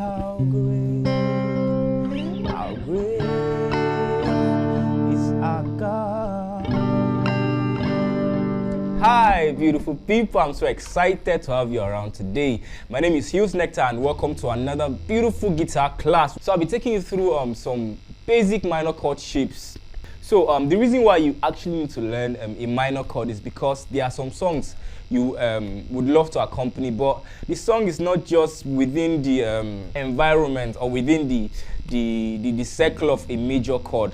How great is our God. Hi, beautiful people. I'm so excited to have you around today. My name is Hughes Nectar and welcome to another beautiful guitar class. So I'll be taking you through some basic minor chord shapes. So the reason why you actually need to learn a minor chord is because there are some songs you would love to accompany, but the song is not just within the environment or within the circle of a major chord.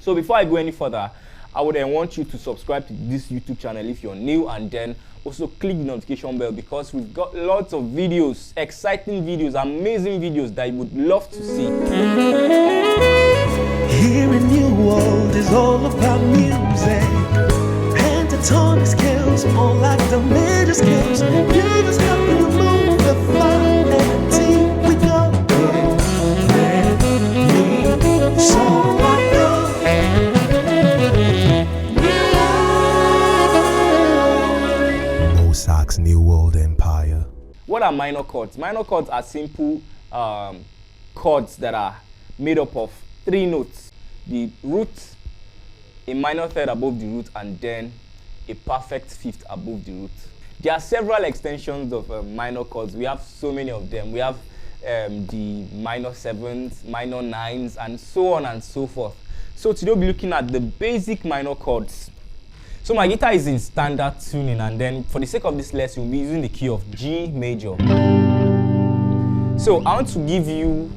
So before I go any further, I would want you to subscribe to this YouTube channel if you're new, and then also click the notification bell because we've got lots of videos, exciting videos, amazing videos that you would love to see. Here in New World is all about music. Pentatonic scales, more like the major scales. You just happen to move the fine and see we go. So I go. MOSAX New World Empire. What are minor chords? Minor chords are simple chords that are made up of 3 notes: the root, a minor third above the root, and then a perfect fifth above the root. There are several extensions of minor chords. We have so many of them. We have the minor 7s, minor 9s, and so on and so forth. So today we'll be looking at the basic minor chords. So my guitar is in standard tuning, and then for the sake of this lesson, we'll be using the key of G major. So I want to give you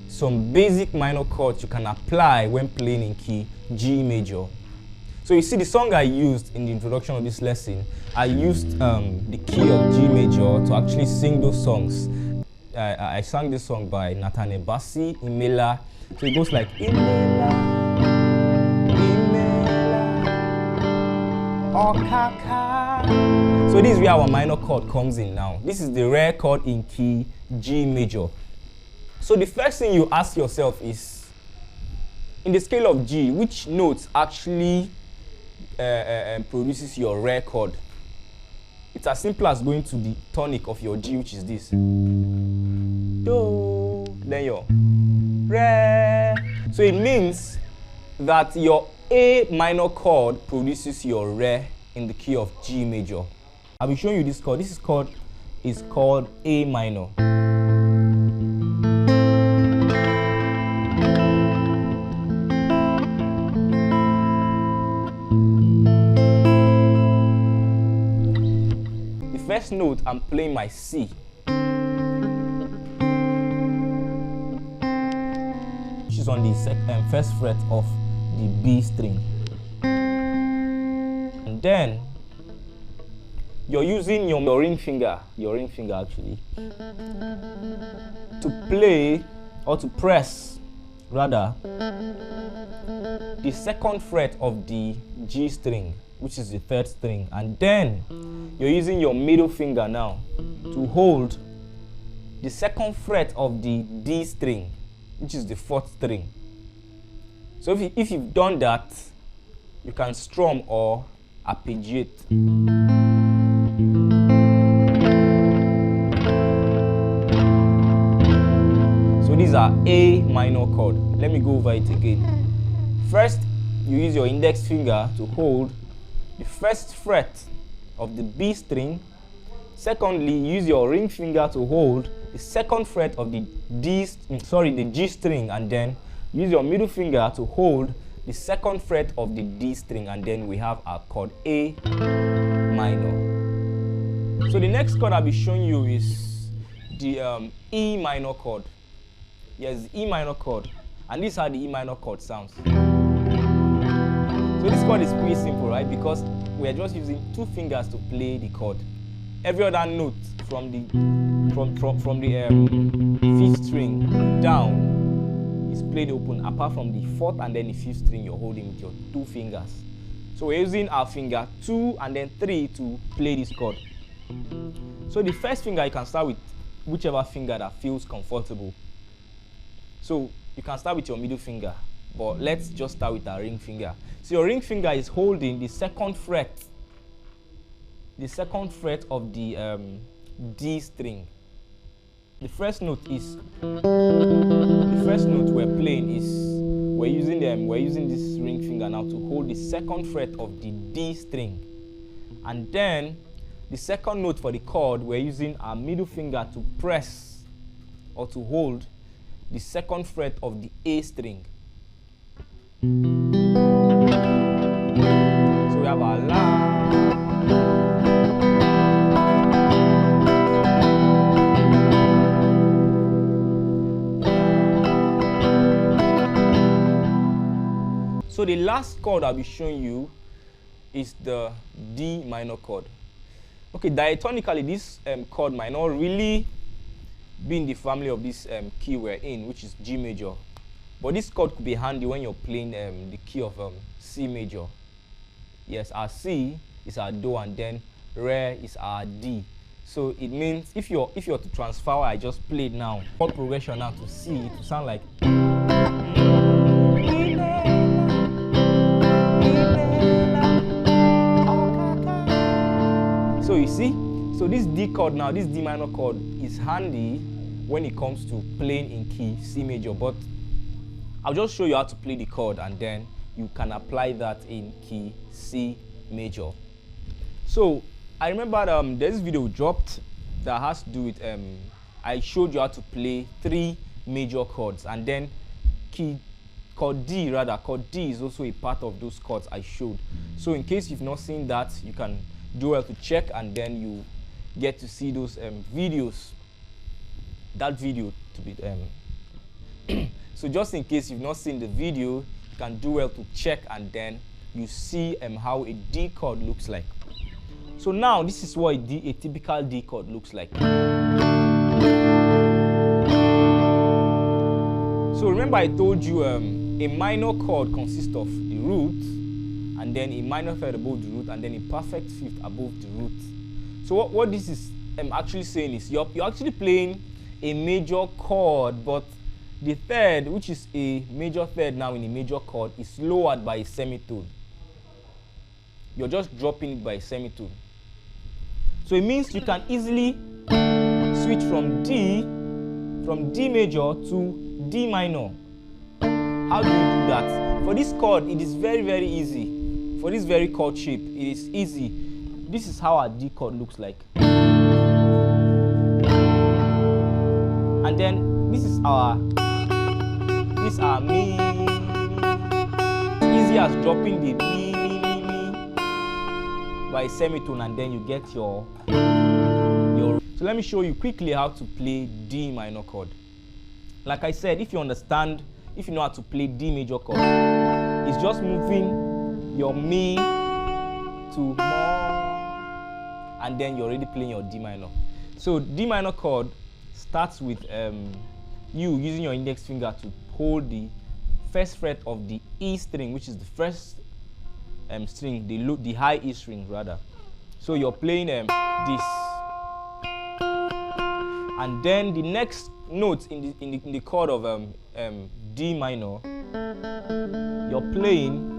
some basic minor chords you can apply when playing in key G major. So you see, the song I used in the introduction of this lesson, I used the key of G major to actually sing those songs. I sang this song by Nathaniel Bassey, Imela. So it goes like Imela, Imela, Okaka. So this is where our minor chord comes in now. This is the rare chord in key G major. So the first thing you ask yourself is, in the scale of G, which notes actually produces your rare chord? It's as simple as going to the tonic of your G, which is this. Do, then your re. So it means that your A minor chord produces your re in the key of G major. I'll be showing you this chord. This chord is called A minor. First note, I'm playing my C, which is on the first fret of the B string, and then you're using your ring finger actually, to play or to press rather the second fret of the G string, which is the 3rd string, and then you're using your middle finger now to hold the 2nd fret of the D string, which is the 4th string. So if you've done that, you can strum or arpeggiate. So these are A minor chord. Let me go over it again. First, you use your index finger to hold the 1st fret of the B string. Secondly, use your ring finger to hold the 2nd fret of the the G string, and then use your middle finger to hold the 2nd fret of the D string, and then we have our chord A minor. So the next chord I'll be showing you is the E minor chord. Yes, E minor chord, and this is how the E minor chord sounds. So this chord is pretty simple, right? Because we are just using 2 fingers to play the chord. Every other note from the 5th string down is played open, apart from the 4th and then the 5th string you're holding with your 2 fingers. So we're using our finger 2 and then 3 to play this chord. So the first finger, you can start with whichever finger that feels comfortable. So you can start with your middle finger, but let's just start with our ring finger. So your ring finger is holding the 2nd fret of the D string. the first note we're playing is we're using this ring finger now to hold the second fret of the D string, and then the second note for the chord we're using our middle finger to press or to hold the second fret of the A string. So we have our La. So the last chord I'll be showing you is the D minor chord. Okay, diatonically this chord might not really be in the family of this key we're in, which is G major. But this chord could be handy when you're playing the key of C major. Yes, our C is our Do, and then Re is our D. So it means if you're to transfer what I just played now, chord progression now to C, it will sound like. So you see, so this D chord now, this D minor chord is handy when it comes to playing in key C major, but I'll just show you how to play the chord and then you can apply that in key C major. So I remember there's this video dropped that has to do with I showed you how to play 3 major chords, and then chord D is also a part of those chords I showed. So in case you've not seen that, you can do well to check, and then you get to see those videos. That video to be so just in case you've not seen the video, you can do well to check, and then you see how a D chord looks like. So now this is what a typical D chord looks like. So remember I told you a minor chord consists of the root, and then a minor third above the root, and then a perfect fifth above the root. So what this is actually saying is you're actually playing a major chord, but the third, which is a major third now in a major chord, is lowered by a semitone. You're just dropping it by a semitone. So it means you can easily switch from D major to D minor. How do you do that? For this chord, it is very, very easy. For this very chord shape, it is easy. This is how our D chord looks like. And then this is our mi. It's easy as dropping the mi by a semitone, and then you get your. So let me show you quickly how to play D minor chord. Like I said, if you know how to play D major chord, it's just moving your mi to mo, and then you're already playing your D minor. So D minor chord starts with you using your index finger to hold the first fret of the E string, which is the first string, the high E string rather. So you're playing this, and then the next note in the chord of D minor, you're playing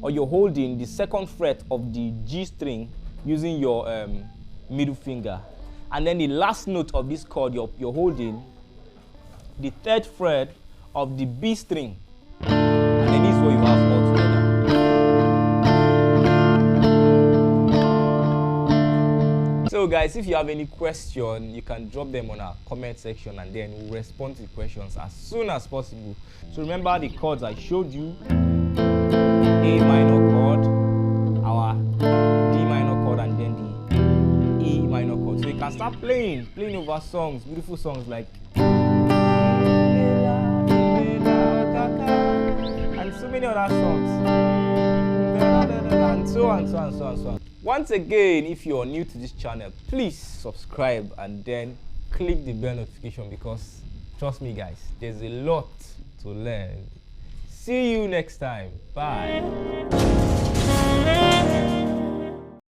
or you're holding the second fret of the G string using your middle finger, and then the last note of this chord you're holding the third fret of the B string, and then this is what you have all together. So guys, if you have any question, you can drop them on our comment section, and then we'll respond to the questions as soon as possible. So remember the chords I showed you: A minor chord, our D minor chord, and then the E minor chord. So you can start playing over songs, beautiful songs like and so many other songs, and so on. Once again, if you're new to this channel, please subscribe and then click the bell notification, because trust me guys, there's a lot to learn. See you next time. Bye.